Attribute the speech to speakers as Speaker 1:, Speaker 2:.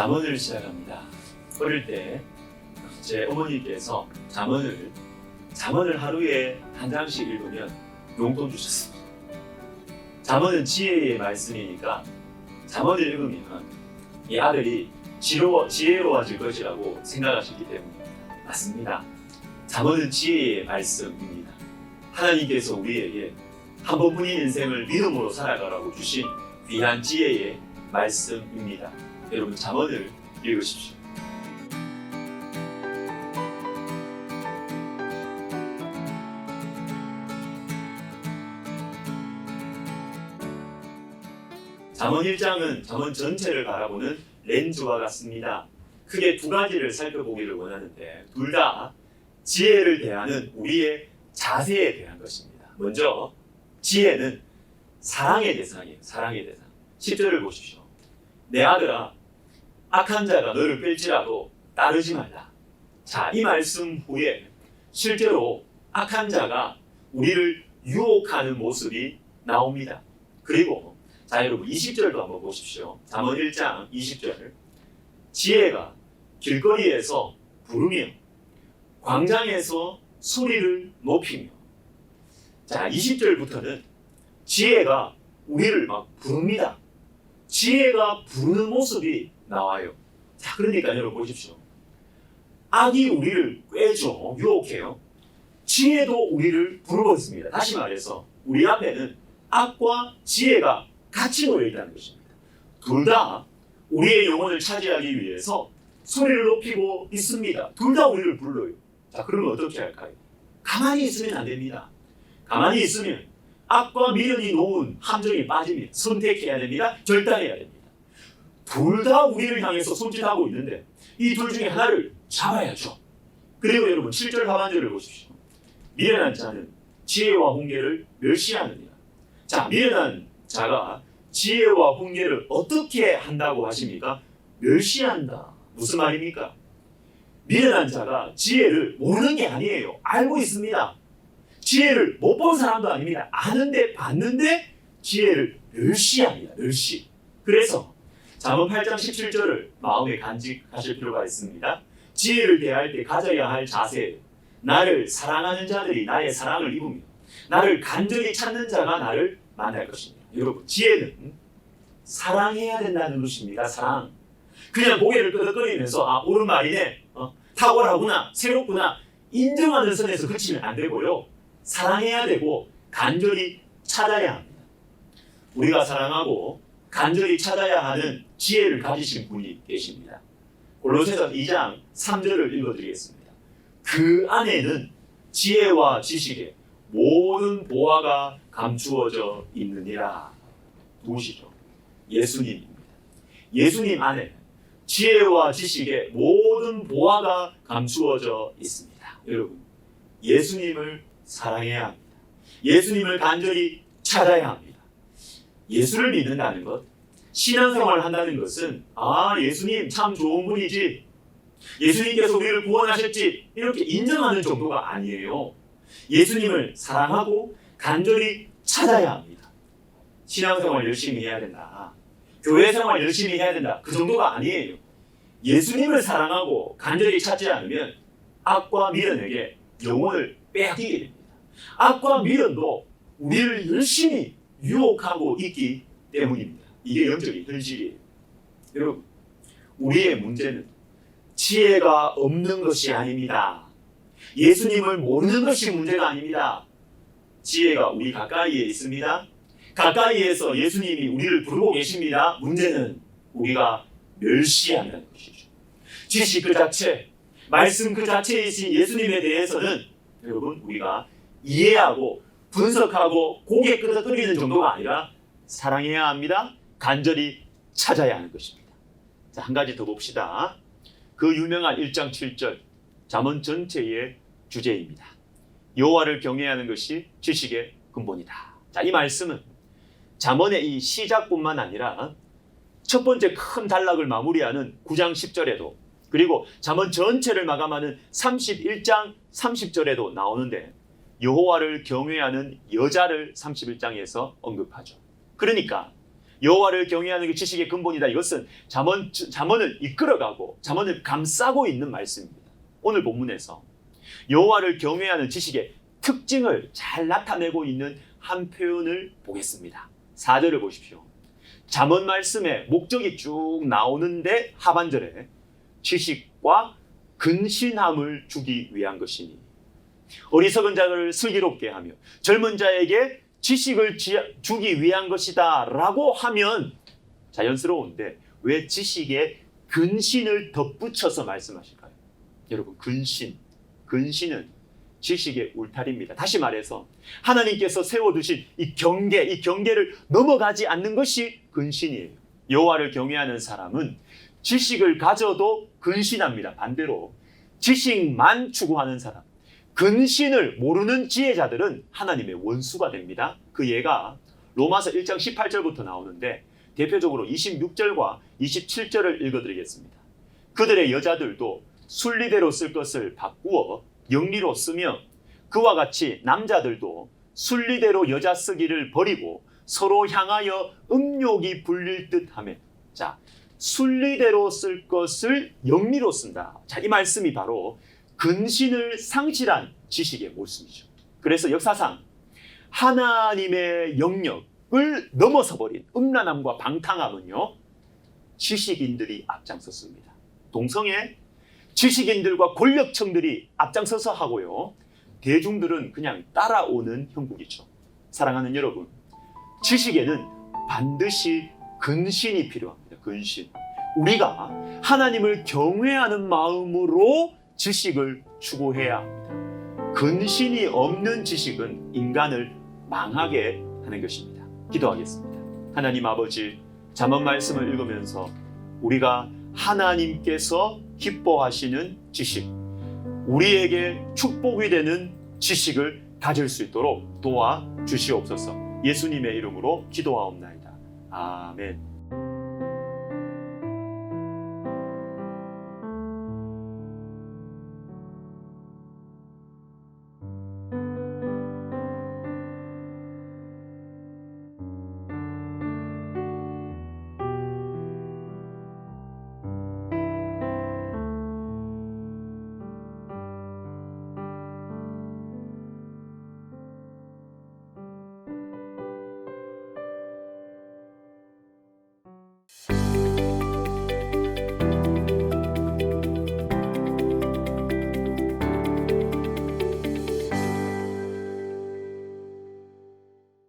Speaker 1: 잠언을 시작합니다. 어릴 때 제 어머니께서 잠언을 하루에 한 장씩 읽으면 용돈 주셨습니다. 잠언은 지혜의 말씀이니까 잠언을 읽으면 이 아들이 지혜로워질 것이라고 생각하시기 때문입니다. 맞습니다. 잠언은 지혜의 말씀입니다. 하나님께서 우리에게 한 번뿐인 인생을 믿음으로 살아가라고 주신 귀한 지혜의 말씀입니다. 여러분 잠언을 읽으십시오. 잠언 1장은 잠언 전체를 바라보는 렌즈와 같습니다. 크게 두 가지를 살펴보기를 원하는데 둘 다 지혜를 대하는 우리의 자세에 대한 것입니다. 먼저 지혜는 사랑의 대상이에요. 사랑의 대상. 10절을 보십시오. 내 아들아, 악한 자가 너를 뺄지라도 따르지 말라. 자, 이 말씀 후에 실제로 악한 자가 우리를 유혹하는 모습이 나옵니다. 그리고 자, 여러분 20절도 한번 보십시오. 잠언 1장 20절. 지혜가 길거리에서 부르며 광장에서 소리를 높이며. 자, 20절부터는 지혜가 우리를 막 부릅니다. 지혜가 부르는 모습이 나와요. 자, 그러니까 여러분 보십시오. 악이 우리를 꿰죠. 유혹해요. 지혜도 우리를 부르고 있습니다. 다시 말해서 우리 앞에는 악과 지혜가 같이 놓여 있다는 것입니다. 둘 다 우리의 영혼을 차지하기 위해서 소리를 높이고 있습니다. 둘 다 우리를 불러요. 자, 그러면 어떻게 할까요? 가만히 있으면 안 됩니다. 가만히 있으면 악과 미련이 놓은 함정에 빠지면 선택해야 됩니다. 결단해야 됩니다. 둘 다 우리를 향해서 손짓하고 있는데 이 둘 중에 하나를 잡아야죠. 그리고 여러분 7절 하반절을 보십시오. 미련한 자는 지혜와 훈계를 멸시하느니라. 자, 미련한 자가 지혜와 훈계를 어떻게 한다고 하십니까? 멸시한다. 무슨 말입니까? 미련한 자가 지혜를 모르는 게 아니에요. 알고 있습니다. 지혜를 못 본 사람도 아닙니다. 아는데 봤는데 지혜를 멸시합니다. 멸시. 그래서 잠언 8장 17절을 마음에 간직하실 필요가 있습니다. 지혜를 대할 때 가져야 할 자세. 나를 사랑하는 자들이 나의 사랑을 입으며 나를 간절히 찾는 자가 나를 만날 것입니다. 여러분, 지혜는 사랑해야 된다는 것입니다. 사랑. 그냥 고개를 끄덕거리면서 옳은 말이네, 탁월하구나, 새롭구나 인정하는 선에서 그치면 안 되고요. 사랑해야 되고 간절히 찾아야 합니다. 우리가 사랑하고 간절히 찾아야 하는 지혜를 가지신 분이 계십니다. 골로새서 2장 3절을 읽어드리겠습니다. 그 안에는 지혜와 지식의 모든 보화가 감추어져 있느니라. 누구시죠? 예수님입니다. 예수님 안에 지혜와 지식의 모든 보화가 감추어져 있습니다. 여러분, 예수님을 사랑해야 합니다. 예수님을 간절히 찾아야 합니다. 예수를 믿는다는 것, 신앙생활을 한다는 것은 예수님 참 좋은 분이지, 예수님께서 우리를 구원하셨지 이렇게 인정하는 정도가 아니에요. 예수님을 사랑하고 간절히 찾아야 합니다. 신앙생활 열심히 해야 된다. 교회생활 열심히 해야 된다. 그 정도가 아니에요. 예수님을 사랑하고 간절히 찾지 않으면 악과 미련에게 영혼을 빼앗기게 됩니다. 악과 미련도 우리를 열심히 유혹하고 있기 때문입니다. 이게 영적인 현실이에요. 여러분, 우리의 문제는 지혜가 없는 것이 아닙니다. 예수님을 모르는 것이 문제가 아닙니다. 지혜가 우리 가까이에 있습니다. 가까이에서 예수님이 우리를 부르고 계십니다. 문제는 우리가 멸시한다는 것이죠. 지식 그 자체, 말씀 그 자체이신 예수님에 대해서는 여러분 우리가 이해하고 분석하고 고개 끄덕거리는 정도가 아니라 사랑해야 합니다. 간절히 찾아야 하는 것입니다. 자, 한 가지 더 봅시다. 그 유명한 1장 7절 잠언 전체의 주제입니다. 여호와를 경외하는 것이 지식의 근본이다. 자, 이 말씀은 잠언의 이 시작뿐만 아니라 첫 번째 큰 단락을 마무리하는 9장 10절에도 그리고 잠언 전체를 마감하는 31장 30절에도 나오는데 여호와를 경외하는 여자를 31장에서 언급하죠. 그러니까 여호와를 경외하는 게 지식의 근본이다. 이것은 잠언을 이끌어가고 잠언을 감싸고 있는 말씀입니다. 오늘 본문에서 여호와를 경외하는 지식의 특징을 잘 나타내고 있는 한 표현을 보겠습니다. 4절을 보십시오. 잠언 말씀에 목적이 쭉 나오는데 하반절에 지식과 근신함을 주기 위한 것이니 어리석은 자를 슬기롭게 하며 젊은 자에게 지식을 주기 위한 것이다 라고 하면 자연스러운데 왜 지식에 근신을 덧붙여서 말씀하실까요? 여러분, 근신은 지식의 울타리입니다. 다시 말해서 하나님께서 세워두신 이 경계를 넘어가지 않는 것이 근신이에요. 여호와를 경외하는 사람은 지식을 가져도 근신합니다. 반대로 지식만 추구하는 사람, 근신을 모르는 지혜자들은 하나님의 원수가 됩니다. 그 예가 로마서 1장 18절부터 나오는데 대표적으로 26절과 27절을 읽어드리겠습니다. 그들의 여자들도 순리대로 쓸 것을 바꾸어 영리로 쓰며 그와 같이 남자들도 순리대로 여자 쓰기를 버리고 서로 향하여 음욕이 불릴 듯하며, 자, 순리대로 쓸 것을 영리로 쓴다. 자, 이 말씀이 바로 근신을 상실한 지식의 모습이죠. 그래서 역사상 하나님의 영역을 넘어서 버린 음란함과 방탕함은요, 지식인들이 앞장섰습니다. 동성애 지식인들과 권력층들이 앞장서서 하고요, 대중들은 그냥 따라오는 형국이죠. 사랑하는 여러분, 지식에는 반드시 근신이 필요합니다. 근신. 우리가 하나님을 경외하는 마음으로 지식을 추구해야 합니다. 근신이 없는 지식은 인간을 망하게 하는 것입니다. 기도하겠습니다. 하나님 아버지, 잠언 말씀을 읽으면서 우리가 하나님께서 기뻐하시는 지식, 우리에게 축복이 되는 지식을 가질 수 있도록 도와주시옵소서. 예수님의 이름으로 기도하옵나이다. 아멘.